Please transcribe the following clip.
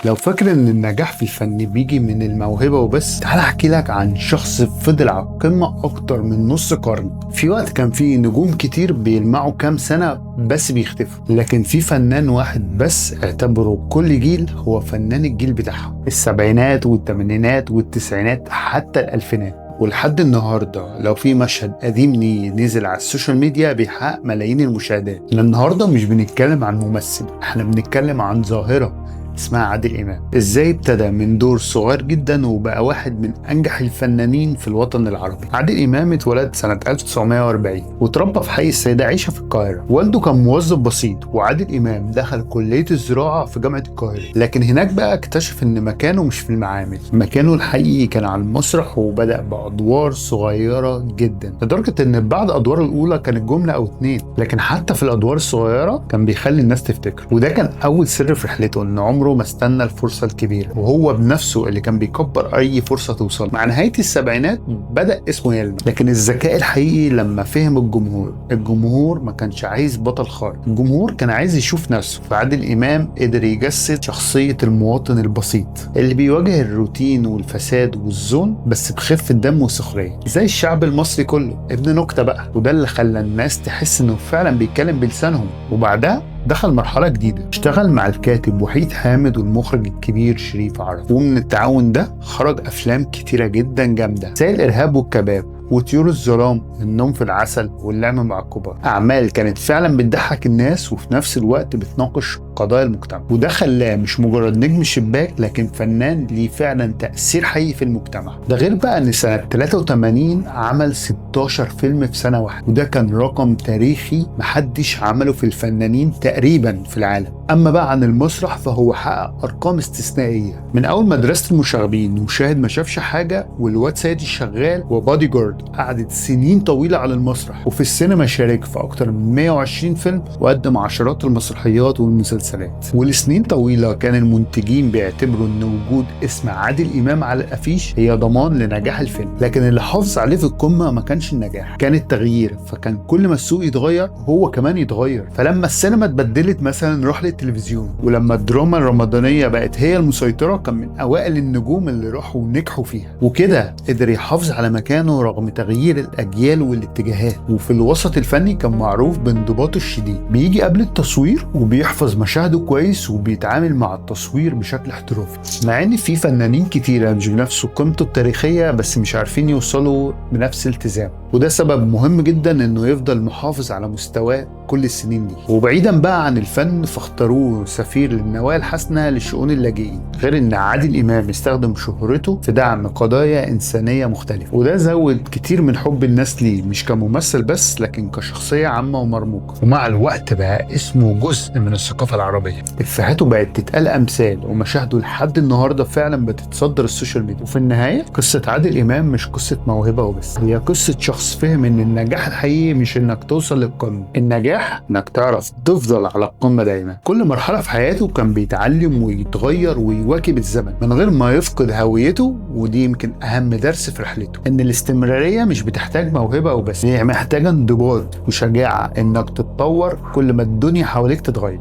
لو فاكر ان النجاح في الفن بيجي من الموهبة وبس، تعال احكي لك عن شخص فضل على القمة اكتر من نص قرن. في وقت كان فيه نجوم كتير بيلمعوا كام سنة بس بيختفوا، لكن في فنان واحد بس اعتبره كل جيل هو فنان الجيل بتاعهم. السبعينات والثمانينات والتسعينات حتى الالفينات، ولحد النهارده لو في مشهد قديم ليه نزل على السوشيال ميديا بيحقق ملايين المشاهدات. النهارده مش بنتكلم عن ممثل، احنا بنتكلم عن ظاهرة اسمها عادل إمام. ازاي ابتدى من دور صغير جدا وبقى واحد من انجح الفنانين في الوطن العربي. عادل إمام اتولد سنة 1940 وتربى في حي السيدة عيشة في القاهرة. والده كان موظف بسيط، وعادل إمام دخل كلية الزراعة في جامعة القاهرة، لكن هناك بقى اكتشف ان مكانه مش في المعامل، مكانه الحقيقي كان على المسرح، وبدأ بأدوار صغيرة جدا لدرجة ان بعد أدواره الأولى كانت جملة أو اتنين، لكن حتى في الأدوار الصغيرة كان بيخلي الناس تفتكر. وده كان أول سر في رحلته، ان عمره ما استنى الفرصة الكبيرة، وهو بنفسه اللي كان بيكبر أي فرصة توصل. مع نهاية السبعينات بدأ اسمه يلمع، لكن الذكاء الحقيقي لما فهم الجمهور ما كانش عايز بطل خارق، الجمهور كان عايز يشوف نفسه. فعادل إمام قدر يجسد شخصية المواطن البسيط اللي بيواجه الروتين والفساد والظلم بس بخفة دم وسخرية، زي الشعب المصري كله، ابن نكتة بقى. وده اللي خلى الناس تحس انه فعلا بيتكلم بلسانهم. وبعدها دخل مرحلة جديدة، اشتغل مع الكاتب وحيد حامد والمخرج الكبير شريف عرفة، ومن التعاون ده خرج أفلام كتيرة جدا جامدة زي الإرهاب والكباب وطيور الظلام، النوم في العسل، واللعب مع الكبار. أعمال كانت فعلا بتضحك الناس وفي نفس الوقت بتناقش قضايا المجتمع، وده خلاه مش مجرد نجم شباك لكن فنان ليه فعلا تأثير حقيقي في المجتمع. ده غير بقى ان سنة 83 عمل 16 فيلم في سنة واحدة، وده كان رقم تاريخي محدش عمله في الفنانين تقريبا في العالم. اما بقى عن المسرح فهو حقق ارقام استثنائية، من اول مدرسة المشاغبين وشاهد ما شافش حاجة والواد سيد الشغال وبادي جارد، قعدت سنين طويلة على المسرح. وفي السينما شارك في اكتر من 120 فيلم وقدم عشرات المسرحيات والمسلسلات. ولسنين طويلة كان المنتجين بيعتبروا ان وجود اسم عادل إمام على الافيش هي ضمان لنجاح الفيلم، لكن اللي حافظ عليه في القمة ما كانش النجاح، كان التغيير. فكان كل ما السوق يتغير هو كمان يتغير. فلما السينما اتبدلت مثلا راح للتلفزيون، ولما الدراما الرمضانية بقت هي المسيطرة كان من اوائل النجوم اللي راحوا ونجحوا فيها. وكده قدر يحافظ على مكانه رغم تغيير الاجيال والاتجاهات. وفي الوسط الفني كان معروف بانضباطه الشديد، بيجي قبل التصوير وبيحفظ مشاهده كويس وبيتعامل مع التصوير بشكل احترافي. مع ان في فنانين كتيرة مش بنفس قيمته التاريخية بس مش عارفين يوصلوا بنفس التزام، وده سبب مهم جدا انه يفضل محافظ على مستواه كل السنين دي. وبعيدا بقى عن الفن فاختاروه سفير للنوايا الحسنة لشؤون اللاجئين. غير ان عادل إمام استخدم شهرته في دعم قضايا إنسانية مختلفة، وده زود كتير من حب الناس ليه، مش كممثل بس لكن كشخصية عامة ومرموقة. ومع الوقت بقى اسمه جزء من الثقافة العربية، إفيهاته بقت تتقال أمثال، ومشاهده لحد النهاردة فعلا بتتصدر السوشيال ميديا. وفي النهاية قصة عادل إمام مش قصة موهبة وبس، هي قصة شخص فهم ان النجاح الحقيقي مش انك توصل للقمة، النجاح انك تعرف تفضل على القمة دايما. كل مرحلة في حياته كان بيتعلم ويتغير ويواكب الزمن من غير ما يفقد هويته. ودي يمكن اهم درس في رحلته، ان الاستمرارية مش بتحتاج موهبة وبس، هي محتاجة انضباط وشجاعة انك تتطور كل ما الدنيا حواليك تتغير.